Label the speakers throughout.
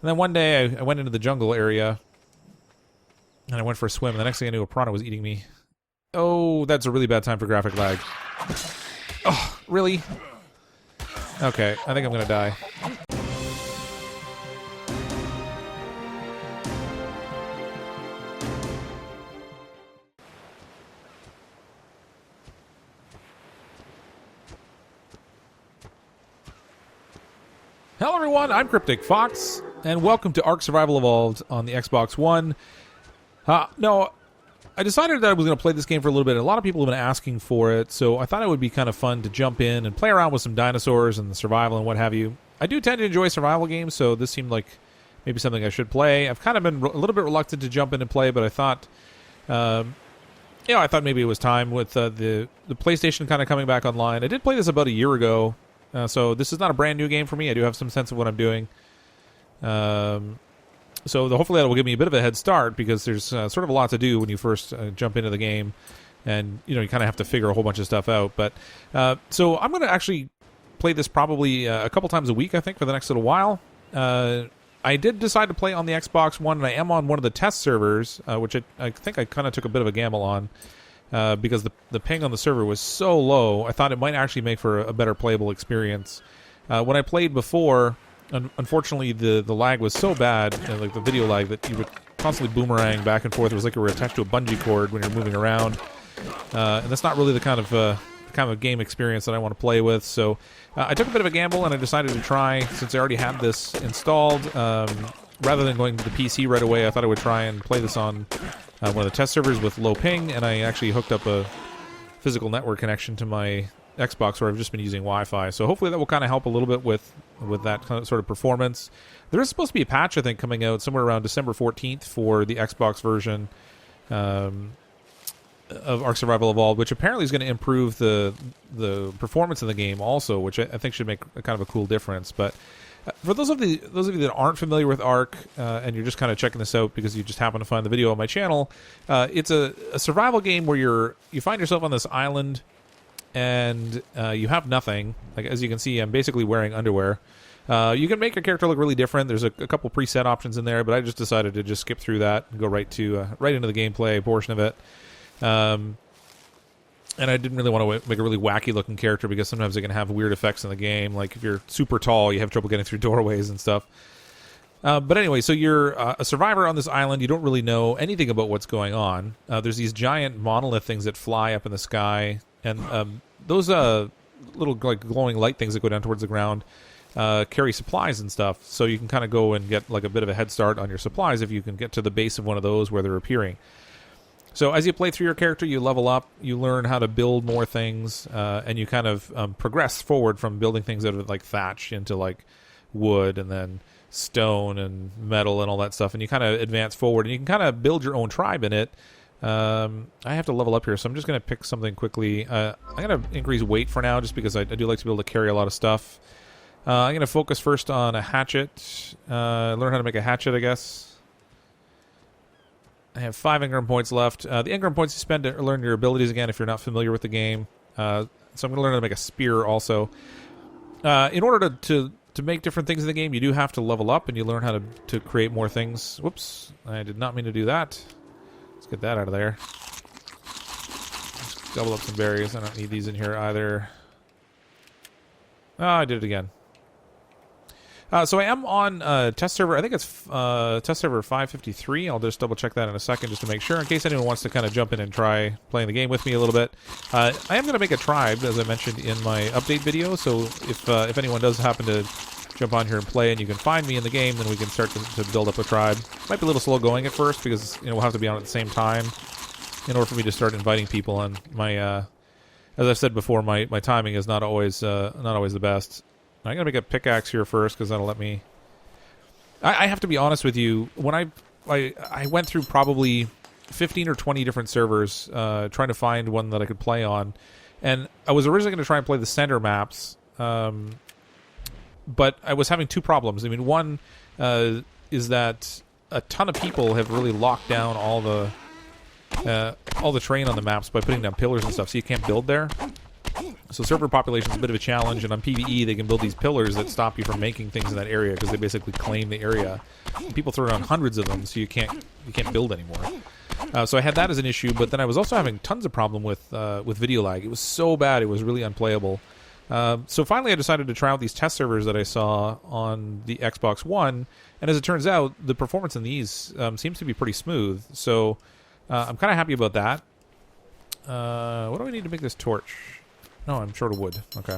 Speaker 1: then one day I went into the jungle area, and I went for a swim, and the next thing I knew, a piranha was eating me. Oh, that's a really bad time for graphic lag. Oh, really? Okay, I think I'm gonna die. Hello everyone, I'm CrypticFox, and welcome to Ark Survival Evolved on the Xbox One. No, I decided that I was going to play this game for a little bit. A lot of people have been asking for it, so I thought it would be kind of fun to jump in and play around with some dinosaurs and the survival and what have you. I do tend to enjoy survival games, so this seemed like maybe something I should play. I've kind of been a little bit reluctant to jump in and play, but I thought, I thought maybe it was time with the PlayStation kind of coming back online. I did play this about a year ago. So this is not a brand new game for me. I do have some sense of what I'm doing. So hopefully that will give me a bit of a head start, because there's sort of a lot to do when you first jump into the game. And, you kind of have to figure a whole bunch of stuff out. But so I'm going to actually play this probably a couple times a week, I think, for the next little while. I did decide to play on the Xbox One, and I am on one of the test servers, which I think I kind of took a bit of a gamble on. Because the ping on the server was so low, I thought it might actually make for a better playable experience. When I played before, unfortunately the lag was so bad, like the video lag, that you would constantly boomerang back and forth. It was like you were attached to a bungee cord when you're moving around, and that's not really the kind of game experience that I want to play with. So I took a bit of a gamble, and I decided to try, since I already had this installed. Rather than going to the PC right away, I thought I would try and play this on one of the test servers with low ping, and I actually hooked up a physical network connection to my Xbox, where I've just been using Wi-Fi. So hopefully that will kind of help a little bit with that kind of sort of performance. There is supposed to be a patch, I think, coming out somewhere around December 14th for the Xbox version of Ark Survival Evolved, which apparently is going to improve the performance of the game also, which I think should make kind of a cool difference. But for those of you that aren't familiar with Ark, and you're just kind of checking this out because you just happen to find the video on my channel, it's a survival game where you find yourself on this island, and you have nothing. Like, as you can see, I'm basically wearing underwear. You can make your character look really different. There's a couple preset options in there, but I just decided to just skip through that and go right into the gameplay portion of it. And I didn't really want to make a really wacky-looking character, because sometimes they can have weird effects in the game. Like, if you're super tall, you have trouble getting through doorways and stuff. But anyway, so you're a survivor on this island. You don't really know anything about what's going on. There's these giant monolith things that fly up in the sky. And those little like glowing light things that go down towards the ground carry supplies and stuff. So you can kind of go and get like a bit of a head start on your supplies if you can get to the base of one of those where they're appearing. So as you play through your character, you level up, you learn how to build more things, and you kind of progress forward from building things out of like thatch into like wood, and then stone and metal and all that stuff, and you kind of advance forward, and you can kind of build your own tribe in it. I have to level up here, so I'm just going to pick something quickly. I'm going to increase weight for now, just because I do like to be able to carry a lot of stuff. I'm going to focus first on a hatchet, learn how to make a hatchet, I guess. I have 5 engram points left. The engram points you spend to learn your abilities again if you're not familiar with the game. So I'm going to learn how to make a spear also. In order to make different things in the game, you do have to level up, and you learn how to create more things. Whoops, I did not mean to do that. Let's get that out of there. Let's double up some berries. I don't need these in here either. Oh, I did it again. So I am on test server. I think it's test server 553. I'll just double check that in a second just to make sure, in case anyone wants to kind of jump in and try playing the game with me a little bit. I am going to make a tribe, as I mentioned in my update video. So if anyone does happen to jump on here and play, and you can find me in the game, then we can start to build up a tribe. Might be a little slow going at first, because we'll have to be on at the same time in order for me to start inviting people on. My as I've said before, my timing is not always the best. I'm going to make a pickaxe here first, because that'll let me... I have to be honest with you. When I went through probably 15 or 20 different servers trying to find one that I could play on. And I was originally going to try and play the center maps. But I was having 2 problems. I mean, one is that a ton of people have really locked down all the terrain on the maps by putting down pillars and stuff, so you can't build there. So server population is a bit of a challenge, and on PvE they can build these pillars that stop you from making things in that area because they basically claim the area. And people throw around hundreds of them, so you can't build anymore. So I had that as an issue, but then I was also having tons of problem with video lag. It was so bad, it was really unplayable. So finally I decided to try out these test servers that I saw on the Xbox One, and as it turns out, the performance in these seems to be pretty smooth. So I'm kind of happy about that. What do I need to make this torch? No, I'm short of wood. Okay.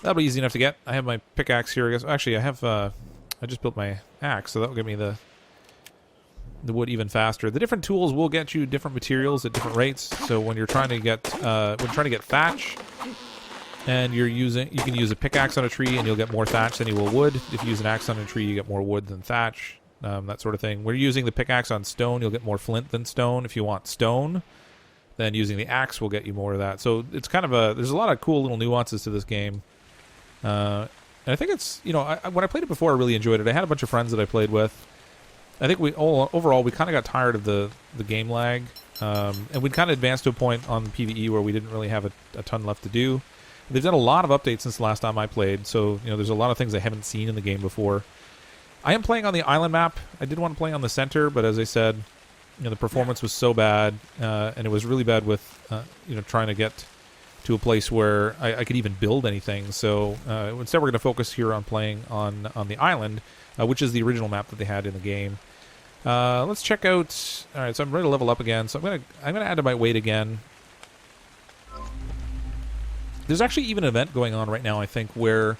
Speaker 1: That'll be easy enough to get. I have my pickaxe here, I guess. Actually, I have, I just built my axe, so that'll give me the wood even faster. The different tools will get you different materials at different rates. So when you're trying to get, thatch, and you can use a pickaxe on a tree and you'll get more thatch than you will wood. If you use an axe on a tree, you get more wood than thatch, that sort of thing. When you're using the pickaxe on stone, you'll get more flint than stone. If you want stone, then using the axe will get you more of that. So it's kind of there's a lot of cool little nuances to this game. And I think it's, when I played it before, I really enjoyed it. I had a bunch of friends that I played with. I think overall we kind of got tired of the game lag. And we'd kind of advanced to a point on PvE where we didn't really have a ton left to do. They've done a lot of updates since the last time I played, so there's a lot of things I haven't seen in the game before. I am playing on the island map. I did want to play on the center, but as I said, the performance was so bad, and it was really bad with, trying to get to a place where I could even build anything. So instead, we're going to focus here on playing on the island, which is the original map that they had in the game. Let's check out. All right, so I'm ready to level up again. So I'm gonna add to my weight again. There's actually even an event going on right now, I think, where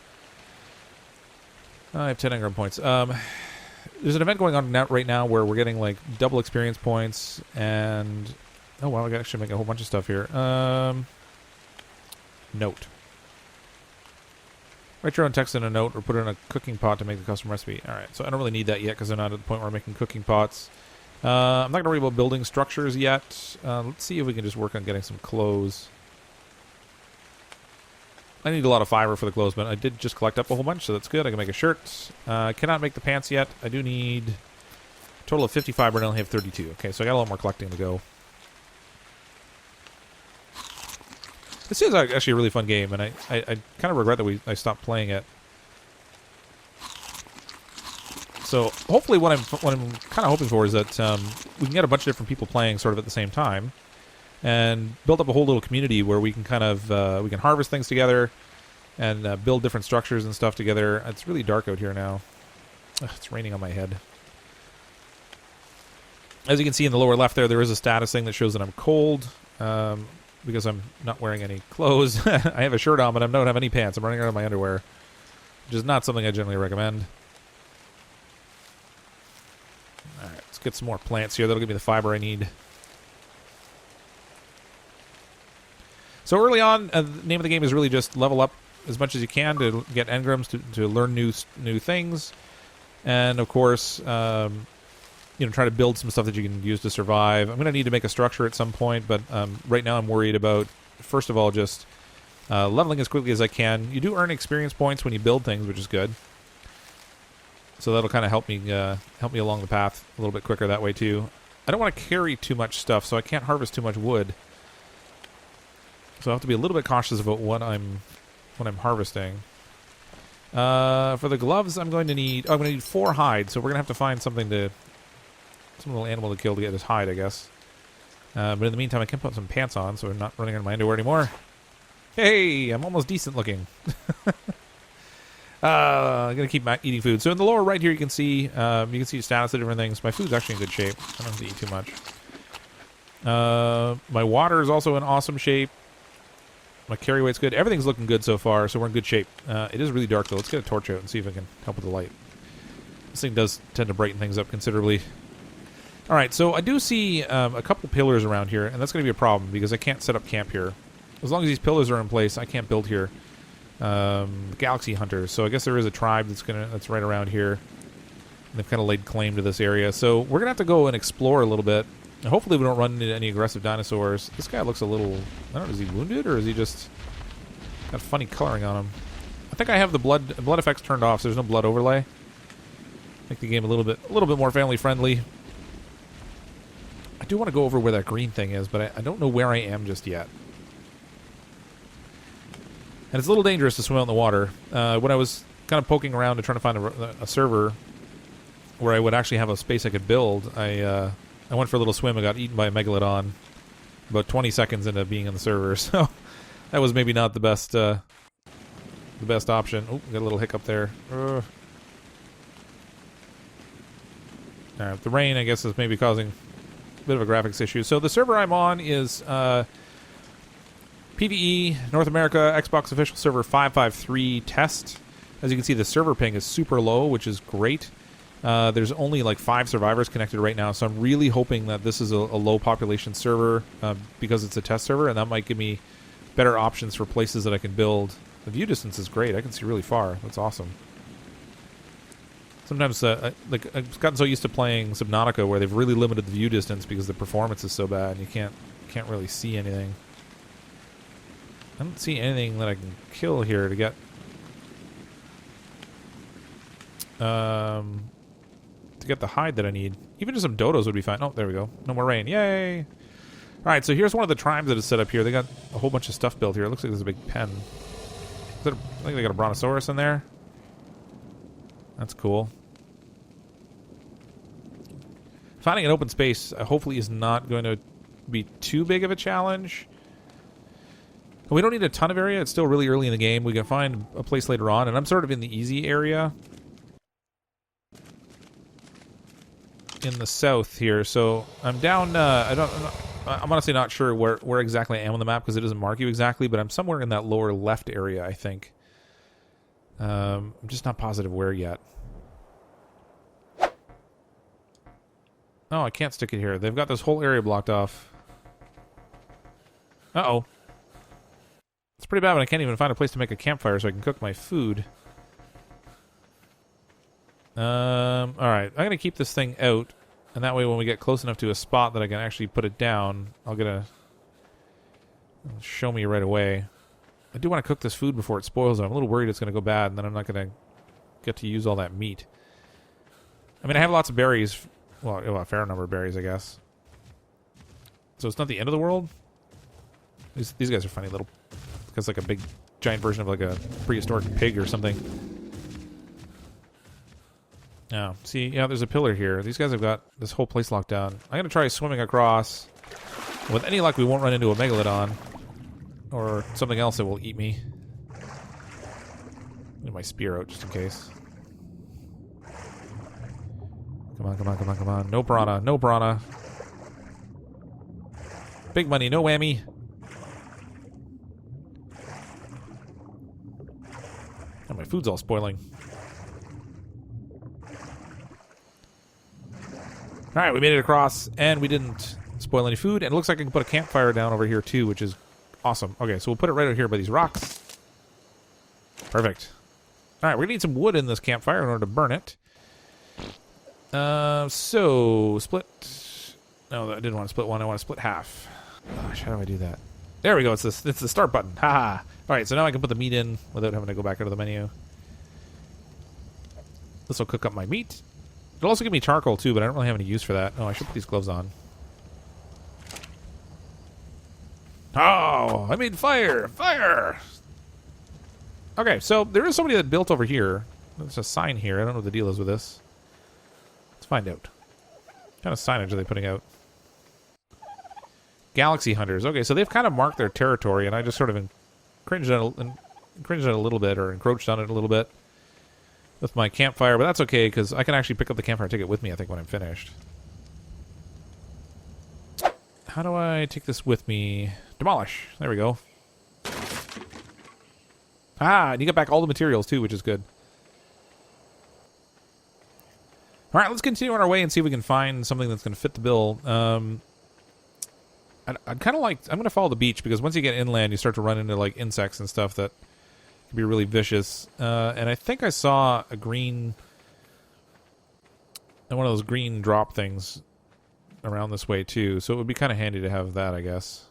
Speaker 1: I have 10 engram points. There's an event going on right now where we're getting like double experience points, and oh wow, I can actually make a whole bunch of stuff here. Note. Write your own text in a note or put it in a cooking pot to make a custom recipe. All right, so I don't really need that yet because I'm not at the point where I'm making cooking pots. I'm not going to worry about building structures yet. Let's see if we can just work on getting some clothes. I need a lot of fiber for the clothes, but I did just collect up a whole bunch, so that's good. I can make a shirt. I cannot make the pants yet. I do need a total of 50 fiber, and I only have 32. Okay, so I got a lot more collecting to go. This is actually a really fun game, and I kind of regret that I stopped playing it. So hopefully what I'm kind of hoping for is that we can get a bunch of different people playing sort of at the same time, and build up a whole little community where we can kind of we can harvest things together and build different structures and stuff together. It's really dark out here now. Ugh, it's raining on my head. As you can see in the lower left there is a status thing that shows that I'm cold because I'm not wearing any clothes. I have a shirt on, but I don't have any pants. I'm running out of my underwear, which is not something I generally recommend. All right, let's get some more plants here. That'll give me the fiber I need. So early on, the name of the game is really just level up as much as you can to get engrams, to learn new things, and of course, try to build some stuff that you can use to survive. I'm going to need to make a structure at some point, but right now I'm worried about, first of all, just leveling as quickly as I can. You do earn experience points when you build things, which is good. So that'll kind of help me along the path a little bit quicker that way too. I don't want to carry too much stuff, so I can't harvest too much wood. So I have to be a little bit cautious about what I'm harvesting. For the gloves, I'm going to need 4 hide. So we're gonna have to find some little animal to kill to get this hide, I guess. But in the meantime, I can put some pants on, so I'm not running out of my underwear anymore. Hey, I'm almost decent looking. I'm gonna keep eating food. So in the lower right here, you can see status of different things. My food's actually in good shape. I don't have to eat too much. My water is also in awesome shape. My carry weight's good. Everything's looking good so far, so we're in good shape. It is really dark, though. Let's get a torch out and see if I can help with the light. This thing does tend to brighten things up considerably. All right, so I do see a couple pillars around here, and that's going to be a problem because I can't set up camp here. As long as these pillars are in place, I can't build here. Galaxy hunters. So I guess there is a tribe that's right around here. And they've kind of laid claim to this area. So we're going to have to go and explore a little bit. And hopefully we don't run into any aggressive dinosaurs. This guy looks a little... I don't know, is he wounded or is he just... got funny coloring on him? I think I have the blood effects turned off, so there's no blood overlay. Make the game a little bit more family friendly. I do want to go over where that green thing is, but I don't know where I am just yet. And it's a little dangerous to swim out in the water. When I was kind of poking around to try to find a server where I would actually have a space I could build, I went for a little swim and got eaten by a megalodon about 20 seconds into being in the server. So that was maybe not the best option. Oh, got a little hiccup there. All right, the rain, I guess, is maybe causing a bit of a graphics issue. So the server I'm on is PvE North America Xbox official server 553 test. As you can see, the server ping is super low, which is great. There's only like 5 survivors connected right now, so I'm really hoping that this is a low population server because it's a test server, and that might give me better options for places that I can build. The view distance is great. I can see really far. That's awesome. Sometimes, like, I've gotten so used to playing Subnautica where they've really limited the view distance because the performance is so bad and you can't really see anything. I don't see anything that I can kill here to get the hide that I need. Even just some dodos would be fine. Oh, there we go. No more rain. Yay! Alright, so here's one of the tribes that is set up here. They got a whole bunch of stuff built here. It looks like there's a big pen. I think they got a brontosaurus in there. That's cool. Finding an open space hopefully is not going to be too big of a challenge. We don't need a ton of area. It's still really early in the game. We can find a place later on, and I'm sort of in the easy area in the south here. So I'm down. I'm honestly not sure where exactly I am on the map because it doesn't mark you exactly, but I'm somewhere in that lower left area, I think. I'm just not positive where yet. Oh, I can't stick it here. They've got this whole area blocked off. Uh-oh. It's pretty bad when I can't even find a place to make a campfire so I can cook my food. Alright. I'm going to keep this thing out, and that way when we get close enough to a spot that I can actually put it down, I'll get a... It'll show me right away. I do want to cook this food before it spoils, though. I'm a little worried it's going to go bad, and then I'm not going to get to use all that meat. I mean, I have lots of berries. Well, a fair number of berries, I guess. So it's not the end of the world? These guys are funny little... It's like a big, giant version of like a prehistoric pig or something. Oh, see, yeah, there's a pillar here. These guys have got this whole place locked down. I'm going to try swimming across. With any luck, we won't run into a megalodon. Or something else that will eat me. Get my spear out just in case. Come on, come on, come on, come on. No piranha, no piranha. Big money, no whammy. Oh, my food's all spoiling. Alright, we made it across, and we didn't spoil any food, and it looks like I can put a campfire down over here too, which is awesome. Okay, so we'll put it right out here by these rocks. Perfect. Alright, we're gonna need some wood in this campfire in order to burn it. So, split... No, I didn't want to split one, I want to split half. Gosh, how do I do that? There we go, it's the start button. Haha. Alright, so now I can put the meat in without having to go back into the menu. This will cook up my meat. It'll also give me charcoal too, but I don't really have any use for that. Oh, I should put these gloves on. Oh, I made fire! Fire! Okay, so there is somebody that built over here. There's a sign here. I don't know what the deal is with this. Let's find out. What kind of signage are they putting out? Galaxy Hunters. Okay, so they've kind of marked their territory, and I just sort of cringed at it a little bit, or encroached on it a little bit with my campfire, but that's okay, because I can actually pick up the campfire and take it with me, I think, when I'm finished. How do I take this with me? Demolish. There we go. Ah, and you get back all the materials, too, which is good. All right, let's continue on our way and see if we can find something that's going to fit the bill. I'd kind of like... I'm going to follow the beach, because once you get inland, you start to run into, like, insects and stuff that can be really vicious. And I think I saw a green... one of those green drop things around this way, too. So it would be kind of handy to have that, I guess.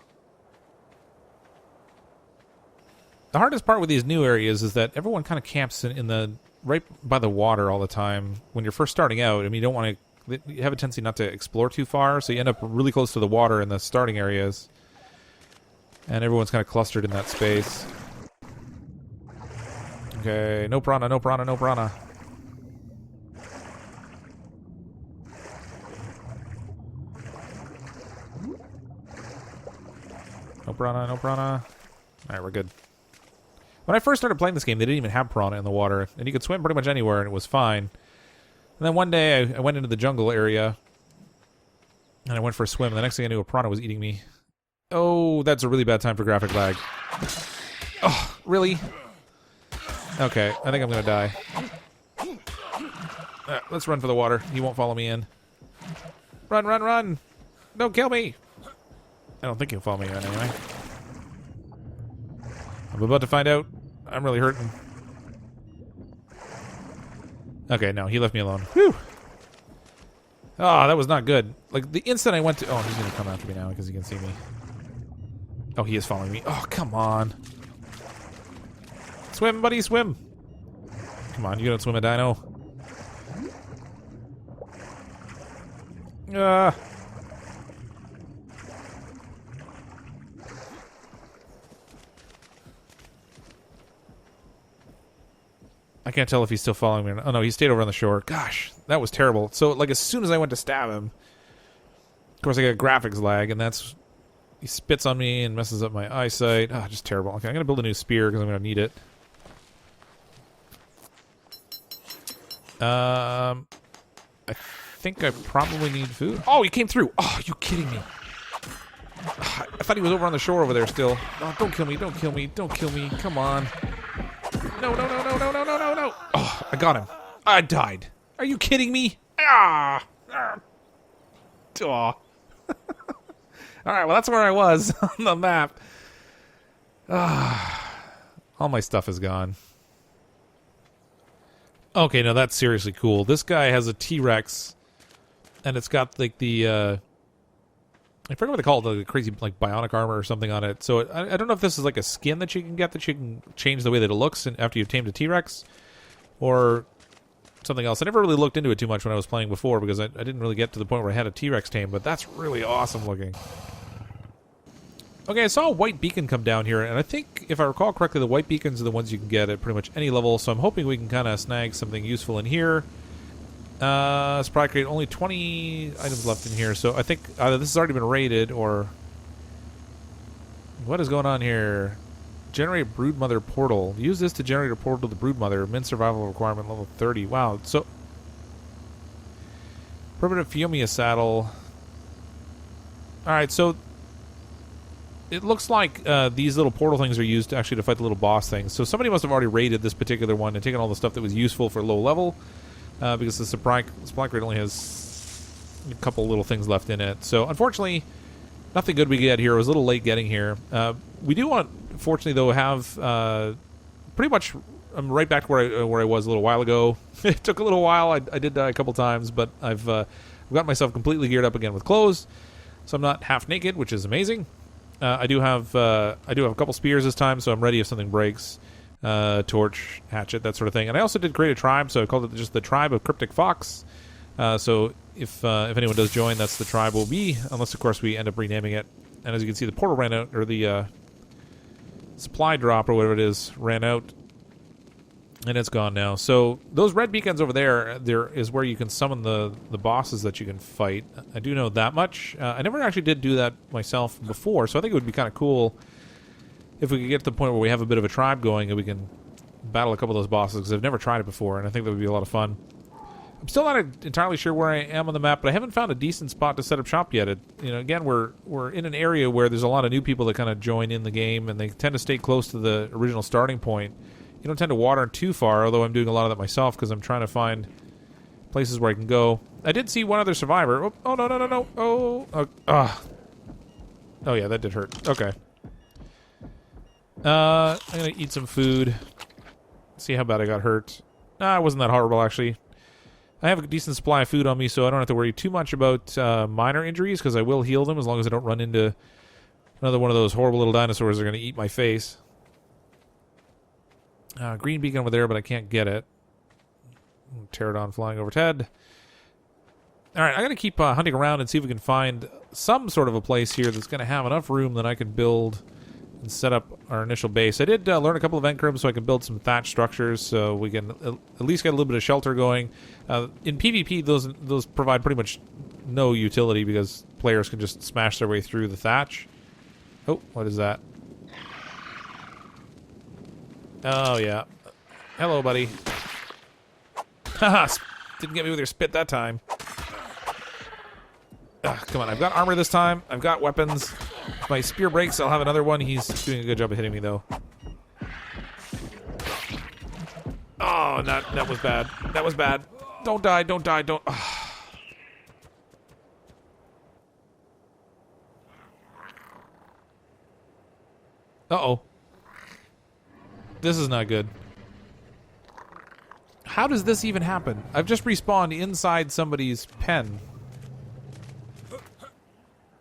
Speaker 1: The hardest part with these new areas is that everyone kind of camps in the... right by the water all the time. When you're first starting out, I mean, you don't want to... You have a tendency not to explore too far, so you end up really close to the water in the starting areas. And everyone's kind of clustered in that space. Okay, no piranha, no piranha, no piranha. No piranha, no piranha. Alright, we're good. When I first started playing this game, they didn't even have piranha in the water, and you could swim pretty much anywhere, and it was fine. And then one day, I went into the jungle area, and I went for a swim, and the next thing I knew, a piranha was eating me. Oh, that's a really bad time for graphic lag. Oh, really? Okay, I think I'm gonna die. Let's run for the water. He won't follow me in. Run, run, run! Don't kill me! I don't think he'll follow me in anyway. I'm about to find out. I'm really hurting. Okay, no, he left me alone. Whew! Oh, that was not good. Like, the instant I went to... Oh, he's gonna come after me now because he can see me. Oh, he is following me. Oh, come on. Swim, buddy, swim! Come on, you don't swim a dino. I can't tell if he's still following me or not. Oh no, he stayed over on the shore. Gosh, that was terrible. So, like, as soon as I went to stab him, of course I got graphics lag, and that's... He spits on me and messes up my eyesight. Ah, just terrible. Okay, I'm gonna build a new spear because I'm gonna need it. I think I probably need food. Oh, he came through. Oh, are you kidding me? I thought he was over on the shore over there still. Oh, don't kill me, don't kill me, don't kill me. Come on. No, no, no, no, no, no, no, no, no. Oh, I got him. I died. Are you kidding me? Ah. Oh. Alright, well, that's where I was on the map. All my stuff is gone. Okay, no, that's seriously cool. This guy has a T-Rex, and it's got, like, the, I forget what they call it, the crazy, like, bionic armor or something on it. So, I don't know if this is, like, a skin that you can get that you can change the way that it looks after you've tamed a T-Rex, or something else. I never really looked into it too much when I was playing before, because I didn't really get to the point where I had a T-Rex tame, but that's really awesome looking. Okay, I saw a white beacon come down here, and I think, if I recall correctly, the white beacons are the ones you can get at pretty much any level, so I'm hoping we can kind of snag something useful in here. Supply crate, only 20 items left in here, so I think either this has already been raided, or... What is going on here? Generate Broodmother portal. Use this to generate a portal to the Broodmother. Min survival requirement level 30. Wow, so... Primitive Fiumia saddle. Alright, so... It looks like these little portal things are used actually to fight the little boss things. So somebody must have already raided this particular one and taken all the stuff that was useful for low level. Because the supply crate only has a couple little things left in it. So unfortunately, nothing good we get here. It was a little late getting here. We do want, fortunately though, have pretty much... I'm right back to where I was a little while ago. It took a little while. I did die a couple times, but I've got myself completely geared up again with clothes. So I'm not half naked, which is amazing. I do have a couple spears this time, so I'm ready if something breaks. Torch, hatchet, that sort of thing. And I also did create a tribe, so I called it just the tribe of CrypticFox. So if anyone does join, that's the tribe will be, unless of course we end up renaming it. And as you can see, the portal ran out, or the supply drop or whatever it is ran out, and it's gone now. So those red beacons over there is where you can summon the bosses that you can fight. I do know that much. I never actually did do that myself before, so I think it would be kind of cool if we could get to the point where we have a bit of a tribe going and we can battle a couple of those bosses, because I've never tried it before, and I think that would be a lot of fun. I'm still not entirely sure where I am on the map, but I haven't found a decent spot to set up shop yet. Again, we're in an area where there's a lot of new people that kind of join in the game, and they tend to stay close to the original starting point. You don't tend to water too far, although I'm doing a lot of that myself because I'm trying to find places where I can go. I did see one other survivor. Oh no, no, no, no. Oh yeah, that did hurt. Okay. I'm going to eat some food. See how bad I got hurt. It wasn't that horrible, actually. I have a decent supply of food on me, so I don't have to worry too much about minor injuries, because I will heal them as long as I don't run into another one of those horrible little dinosaurs that are going to eat my face. Green beacon over there, but I can't get it. Pterodon flying overhead. Alright, I'm going to keep hunting around and see if we can find some sort of a place here that's going to have enough room that I can build and set up our initial base. I did learn a couple of engrams so I can build some thatch structures so we can at least get a little bit of shelter going. In PvP, those provide pretty much no utility because players can just smash their way through the thatch. Oh, what is that? Oh, yeah. Hello, buddy. Haha, didn't get me with your spit that time. Come on, I've got armor this time. I've got weapons. If my spear breaks, I'll have another one. He's doing a good job of hitting me, though. Oh, that was bad. That was bad. Don't die, don't die, don't... Uh-oh. This is not good. How does this even happen? I've just respawned inside somebody's pen.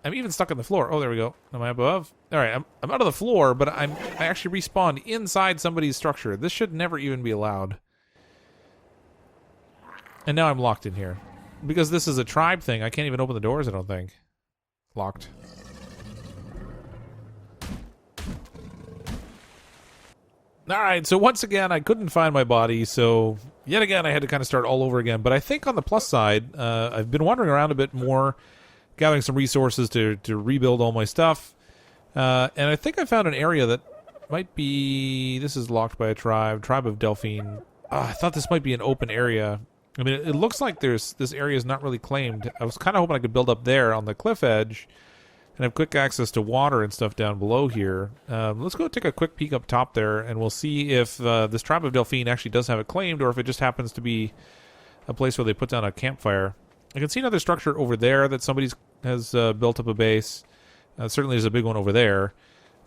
Speaker 1: I'm even stuck on the floor. Oh, there we go. Am I above? All right, I'm out of the floor, but I actually respawned inside somebody's structure. This should never even be allowed. And now I'm locked in here. Because this is a tribe thing, I can't even open the doors, I don't think. Locked. Alright, so once again, I couldn't find my body, so yet again I had to kind of start all over again. But I think on the plus side, I've been wandering around a bit more, gathering some resources to rebuild all my stuff. And I think I found an area that might be... This is locked by a tribe of Delphine. I thought this might be an open area. I mean, it looks like this area is not really claimed. I was kind of hoping I could build up there on the cliff edge and have quick access to water and stuff down below here. Let's go take a quick peek up top there, and we'll see if this tribe of Delphine actually does have it claimed, or if it just happens to be a place where they put down a campfire. I can see another structure over there that somebody has built up a base. Certainly there's a big one over there.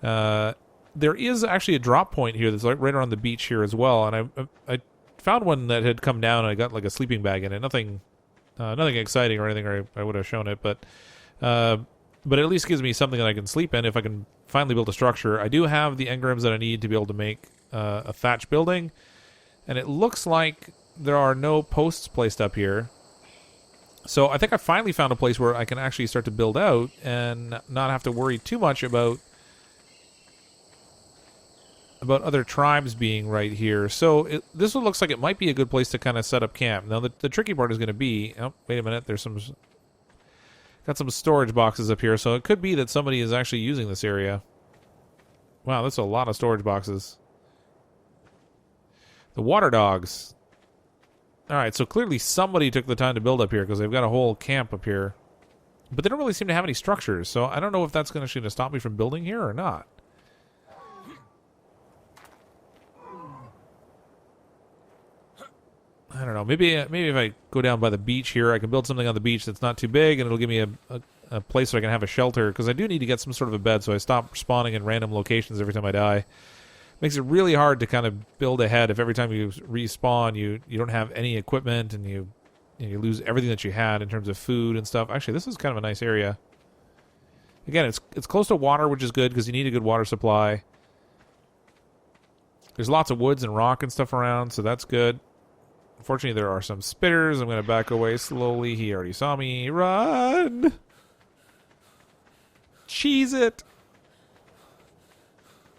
Speaker 1: There is actually a drop point here that's like right around the beach here as well, and I found one that had come down, and I got like a sleeping bag in it. Nothing exciting or anything, or I would have shown it, but it at least gives me something that I can sleep in if I can finally build a structure. I do have the engrams that I need to be able to make a thatch building, and it looks like there are no posts placed up here. So I think I finally found a place where I can actually start to build out and not have to worry too much about other tribes being right here. So this one looks like it might be a good place to kind of set up camp. Now the tricky part is going to be... Oh, wait a minute. There's got some storage boxes up here, so it could be that somebody is actually using this area. Wow, that's a lot of storage boxes. The water dogs. Alright, so clearly somebody took the time to build up here because they've got a whole camp up here. But they don't really seem to have any structures, so I don't know if that's going to stop me from building here or not. I don't know. Maybe if I go down by the beach here, I can build something on the beach that's not too big, and it'll give me a place where I can have a shelter, because I do need to get some sort of a bed, so I stop spawning in random locations every time I die. Makes it really hard to kind of build ahead if every time you respawn you don't have any equipment, and you lose everything that you had in terms of food and stuff. Actually, this is kind of a nice area. Again, it's close to water, which is good because you need a good water supply. There's lots of woods and rock and stuff around, so that's good. Unfortunately, there are some spitters. I'm going to back away slowly. He already saw me. Run! Cheese it!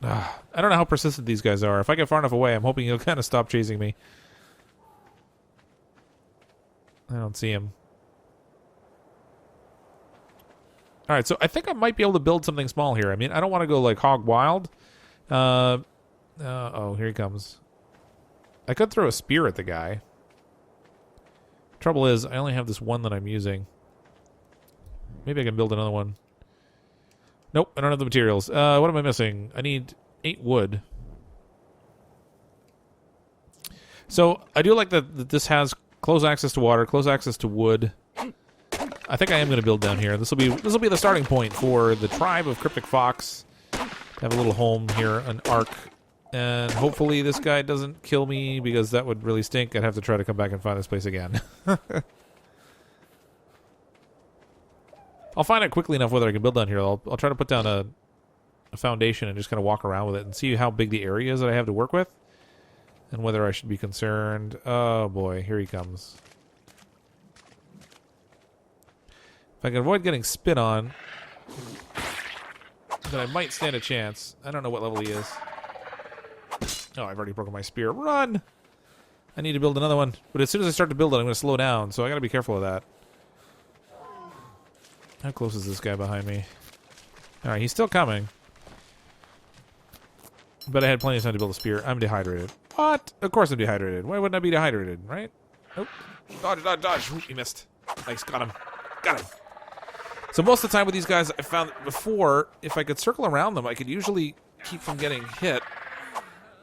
Speaker 1: I don't know how persistent these guys are. If I get far enough away, I'm hoping he'll kind of stop chasing me. I don't see him. Alright, so I think I might be able to build something small here. I mean, I don't want to go like hog wild. Oh, here he comes. I could throw a spear at the guy. Trouble is, I only have this one that I'm using. Maybe I can build another one. Nope, I don't have the materials. What am I missing? I need 8 wood. So, I do like that this has close access to water, close access to wood. I think I am going to build down here. This will be the starting point for the tribe of CrypticFox. Have a little home here, an Ark. And hopefully this guy doesn't kill me, because that would really stink. I'd have to try to come back and find this place again. I'll find out quickly enough whether I can build down here. I'll try to put down a foundation and just kind of walk around with it and see how big the area is that I have to work with. And whether I should be concerned. Oh boy, here he comes. If I can avoid getting spit on. then I might stand a chance. I don't know what level he is. Oh, I've already broken my spear. Run! I need to build another one. But as soon as I start to build it, I'm going to slow down, so I got to be careful of that. How close is this guy behind me? Alright, he's still coming. But I had plenty of time to build a spear. I'm dehydrated. What? Of course I'm dehydrated. Why wouldn't I be dehydrated, right? Nope. Dodge, dodge, dodge. Ooh, he missed. Nice, got him. Got him. So most of the time with these guys, I found that before, if I could circle around them, I could usually keep from getting hit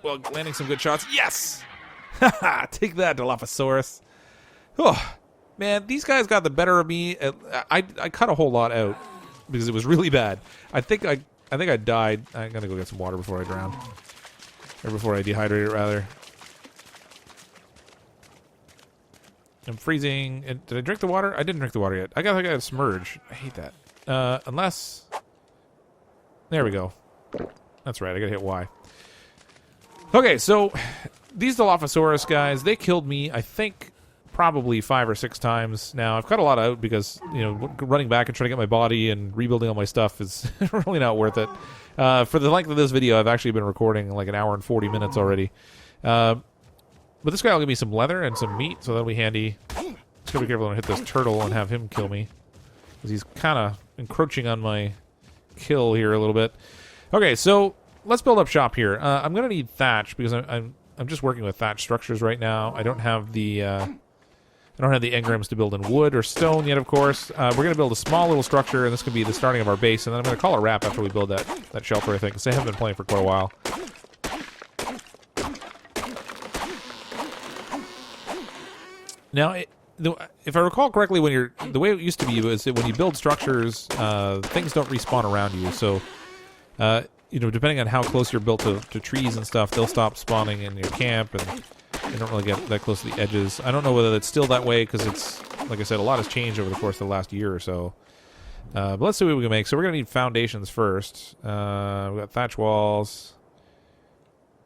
Speaker 1: while landing some good shots. Yes! Haha, take that, dilophosaurus. Oh, man, these guys got the better of me. I cut a whole lot out because it was really bad. I think I died. I'm gonna go get some water before I drown, or before I dehydrate it, rather. I'm freezing. And did I drink the water? I didn't drink the water yet. I got a smurge. I hate that. Unless, there we go. That's right. I gotta hit Y. Okay, so these Dilophosaurus guys, they killed me, I think, probably 5 or 6 times now. I've cut a lot out because, you know, running back and trying to get my body and rebuilding all my stuff is really not worth it. For the length of this video, I've actually been recording like an hour and 40 minutes already. But this guy will give me some leather and some meat, so that'll be handy. Just gotta be careful when I hit this turtle and have him kill me, because he's kind of encroaching on my kill here a little bit. Okay, so let's build up shop here. I'm gonna need thatch because I'm just working with thatch structures right now. I don't have the engrams to build in wood or stone yet, of course. We're gonna build a small little structure, and this could be the starting of our base. And then I'm gonna call a wrap after we build that shelter, I think, because they haven't been playing for quite a while. Now, if I recall correctly, the way it used to be was that when you build structures, things don't respawn around you. So, you know, depending on how close you're built to trees and stuff, they'll stop spawning in your camp, and you don't really get that close to the edges. I don't know whether that's still that way, because it's, like I said, a lot has changed over the course of the last year or so. But let's see what we can make. So we're going to need foundations first. We've got thatch walls,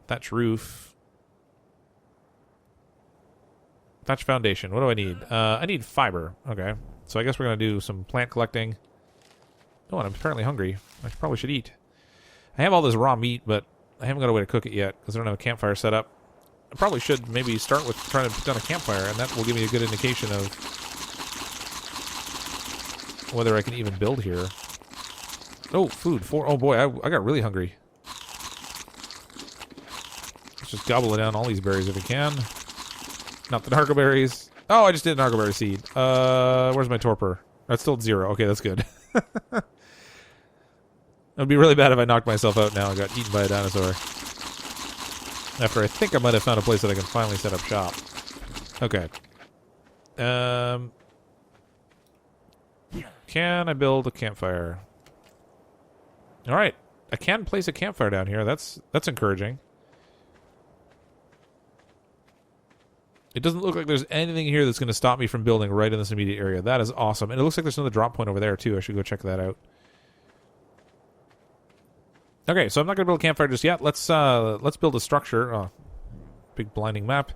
Speaker 1: thatch roof, thatch foundation. What do I need? I need fiber. Okay. So I guess we're going to do some plant collecting. Oh, and I'm apparently hungry. I probably should eat. I have all this raw meat, but I haven't got a way to cook it yet because I don't have a campfire set up. I probably should maybe start with trying to put down a campfire, and that will give me a good indication of whether I can even build here. Oh, food. Oh boy, I got really hungry. Let's just gobble it down all these berries if we can. Not the narco berries. Oh, I just did a narco berry seed. Where's my torpor? That's still at 0. Okay, that's good. It would be really bad if I knocked myself out now and got eaten by a dinosaur. After I think I might have found a place that I can finally set up shop. Okay. Can I build a campfire? Alright. I can place a campfire down here. That's encouraging. It doesn't look like there's anything here that's going to stop me from building right in this immediate area. That is awesome. And it looks like there's another drop point over there, too. I should go check that out. Okay, so I'm not going to build a campfire just yet. Let's build a structure. Oh, big blinding map.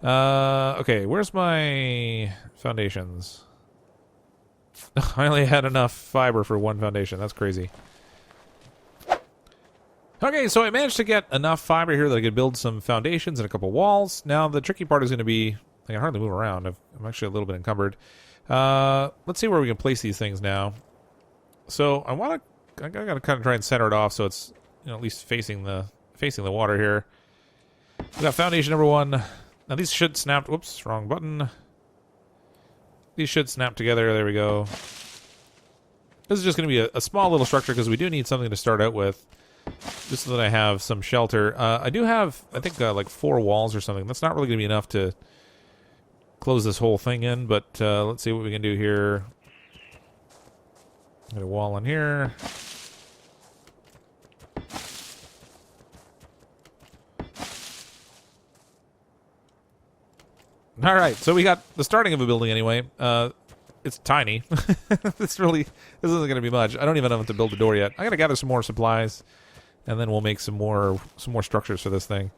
Speaker 1: Okay, where's my foundations? I only had enough fiber for one foundation. That's crazy. Okay, so I managed to get enough fiber here that I could build some foundations and a couple walls. Now, the tricky part is going to be, I can hardly move around. I'm actually a little bit encumbered. Let's see where we can place these things now. So I got to kind of try and center it off so it's, you know, at least facing the water here. We got foundation number 1. Now these should snap. Whoops, wrong button. These should snap together. There we go. This is just going to be a small little structure because we do need something to start out with, just so that I have some shelter. I do have, I think, like 4 walls or something. That's not really going to be enough to close this whole thing in, but let's see what we can do here. Got a wall in here. All right, so we got the starting of a building anyway. It's tiny. This isn't going to be much. I don't even know if to build the door yet. I got to gather some more supplies, and then we'll make some more structures for this thing.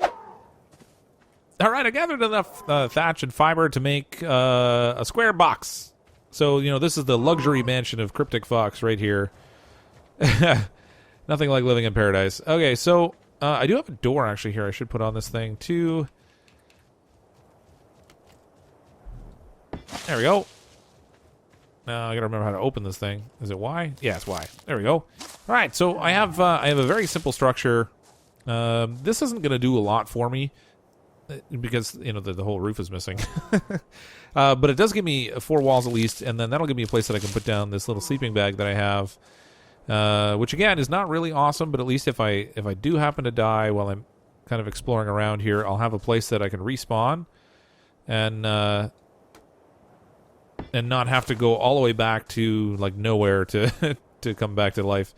Speaker 1: All right, I gathered enough thatch and fiber to make a square box. So, you know, this is the luxury mansion of CrypticFox right here. Nothing like living in paradise. Okay, so I do have a door actually here I should put on this thing too. There we go. Now I gotta remember how to open this thing. Is it Y? Yeah, it's Y. There we go. All right, so I have a very simple structure. This isn't gonna do a lot for me because you know the whole roof is missing. But it does give me 4 walls at least, and then that'll give me a place that I can put down this little sleeping bag that I have, which again is not really awesome. But at least if I do happen to die while I'm kind of exploring around here, I'll have a place that I can respawn, and not have to go all the way back to like nowhere to to come back to life.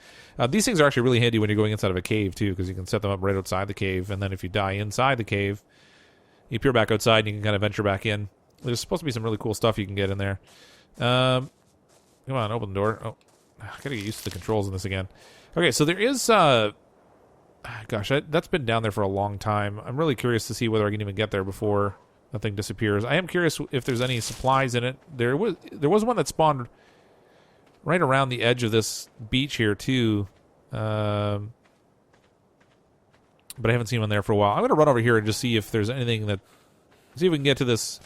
Speaker 1: These things are actually really handy when you're going inside of a cave too, because you can set them up right outside the cave, and then if you die inside the cave, you appear back outside and you can kind of venture back in. There's supposed to be some really cool stuff you can get in there. Come on, open the door. Oh, I gotta get used to the controls in this again. Okay, so there is gosh, that's been down there for a long time. I'm really curious to see whether I can even get there before that thing disappears. I am curious if there's any supplies in it. There was one that spawned right around the edge of this beach here too, but I haven't seen one there for a while. I'm gonna run over here and just see if there's anything that. See if we can get to this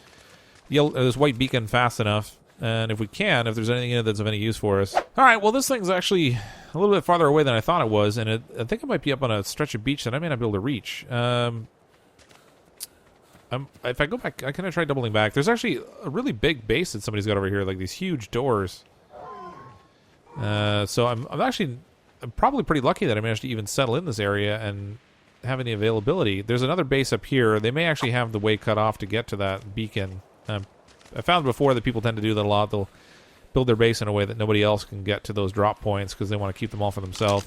Speaker 1: this white beacon fast enough, and if we can, if there's anything in it that's of any use for us. All right, well, this thing's actually a little bit farther away than I thought it was, and I think it might be up on a stretch of beach that I may not be able to reach. If I go back, I can try doubling back. There's actually a really big base that somebody's got over here, like these huge doors. So I'm probably pretty lucky that I managed to even settle in this area and have any availability. There's another base up here. They may actually have the way cut off to get to that beacon. I found before that people tend to do that a lot. They'll build their base in a way that nobody else can get to those drop points because they want to keep them all for themselves.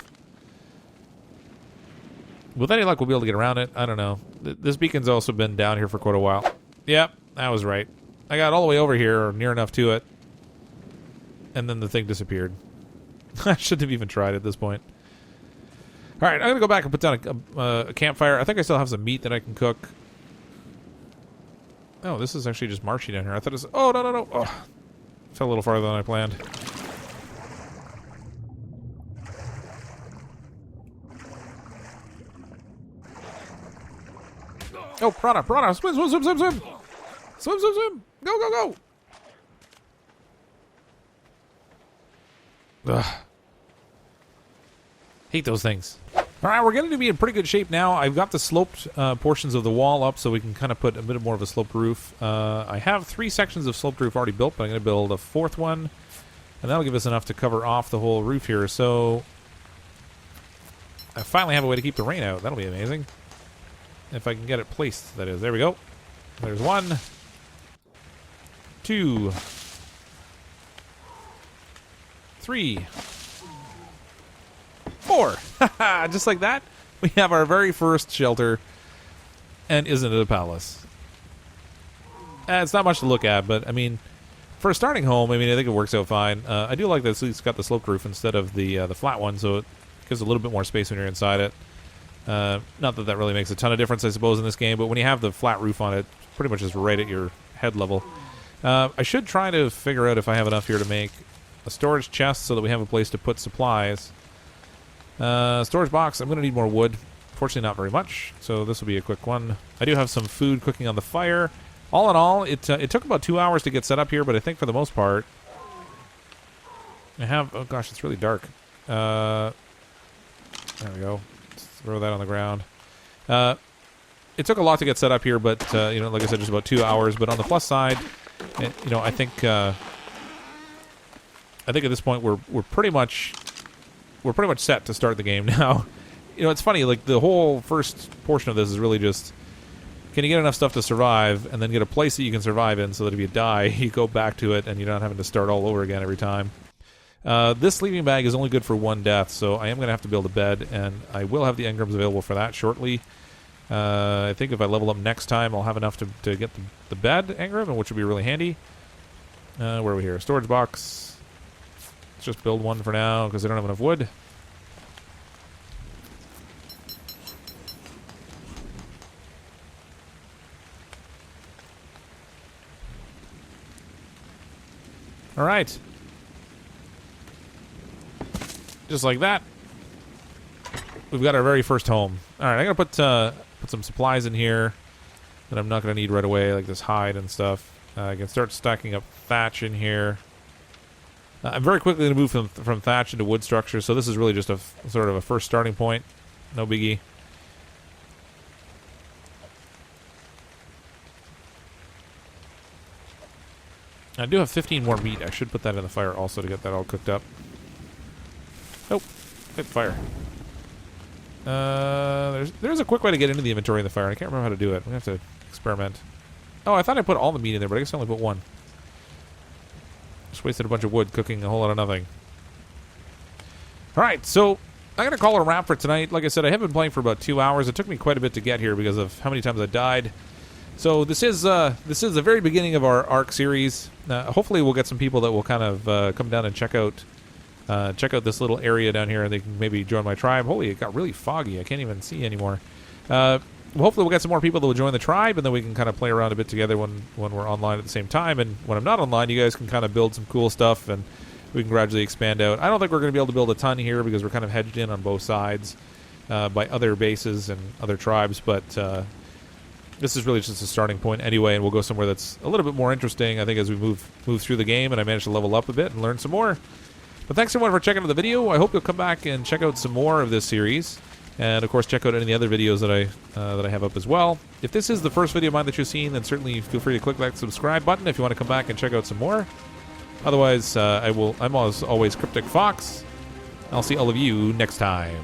Speaker 1: With any luck, we'll be able to get around it. I don't know. This beacon's also been down here for quite a while. Yep, I was right. I got all the way over here, or near enough to it, and then the thing disappeared. I shouldn't have even tried at this point. All right, I'm going to go back and put down a campfire. I think I still have some meat that I can cook. Oh, this is actually just marshy down here. I thought it was... Oh, no, no, no. Oh, fell a little farther than I planned. Oh, piranha, piranha. Swim, swim, swim, swim, swim. Swim, swim, swim. Go, go, go. Ugh. Hate those things. All right, we're getting to be in pretty good shape now. I've got the sloped portions of the wall up so we can kind of put a bit more of a sloped roof. I have 3 sections of sloped roof already built, but I'm going to build a 4th one, and that'll give us enough to cover off the whole roof here. So I finally have a way to keep the rain out. That'll be amazing. If I can get it placed, that is. There we go. There's 1, 2, 3, 4. Just like that, we have our very first shelter. And isn't it a palace? It's not much to look at, but I mean, for a starting home, I mean, I think it works out fine. I do like that it's got the sloped roof instead of the flat one, so it gives a little bit more space when you're inside it. Not that that really makes a ton of difference, I suppose, in this game, but when you have the flat roof on it, pretty much is right at your head level. I should try to figure out if I have enough here to make a storage chest so that we have a place to put supplies. Storage box, I'm going to need more wood. Fortunately, not very much, so this will be a quick one. I do have some food cooking on the fire. All in all, it took about 2 hours to get set up here, but I think for the most part, I have... Oh gosh, it's really dark. There we go. Let's throw that on the ground. It took a lot to get set up here, but you know, like I said, just about 2 hours. But on the plus side, you know, I think at this point we're pretty much set to start the game now. You know, it's funny, like the whole first portion of this is really just, can you get enough stuff to survive, and then get a place that you can survive in so that if you die, you go back to it and you're not having to start all over again every time. This sleeping bag is only good for 1 death, so I am going to have to build a bed, and I will have the engrams available for that shortly. I think if I level up next time, I'll have enough to get the bed engram, which will be really handy. Where are we here? Storage box. Let's just build one for now, because I don't have enough wood. All right. Just like that. We've got our very first home. All right, I'm going to put some supplies in here that I'm not going to need right away, like this hide and stuff. I can start stacking up thatch in here. I'm very quickly going to move from thatch into wood structure, so this is really just a sort of a first starting point. No biggie. I do have 15 more meat. I should put that in the fire also to get that all cooked up. Oh, hit fire. There's a quick way to get into the inventory in the fire. I can't remember how to do it. We have to experiment. Oh, I thought I put all the meat in there, but I guess I only put one. Just wasted a bunch of wood cooking a whole lot of nothing. Alright, so I'm going to call it a wrap for tonight. Like I said, I have been playing for about 2 hours. It took me quite a bit to get here because of how many times I died. So this is the very beginning of our Ark series. Hopefully we'll get some people that will kind of come down and check out this little area down here, and they can maybe join my tribe. Holy, it got really foggy. I can't even see anymore. Hopefully we'll get some more people that will join the tribe, and then we can kind of play around a bit together when we're online at the same time. And when I'm not online, you guys can kind of build some cool stuff, and we can gradually expand out. I don't think we're going to be able to build a ton here because we're kind of hedged in on both sides by other bases and other tribes, but this is really just a starting point anyway, and we'll go somewhere that's a little bit more interesting, I think, as we move through the game and I manage to level up a bit and learn some more. But thanks everyone for checking out the video. I hope you'll come back and check out some more of this series. And, of course, check out any of the other videos that I have up as well. If this is the first video of mine that you've seen, then certainly feel free to click that subscribe button if you want to come back and check out some more. Otherwise, I'm always CrypticFox. I'll see all of you next time.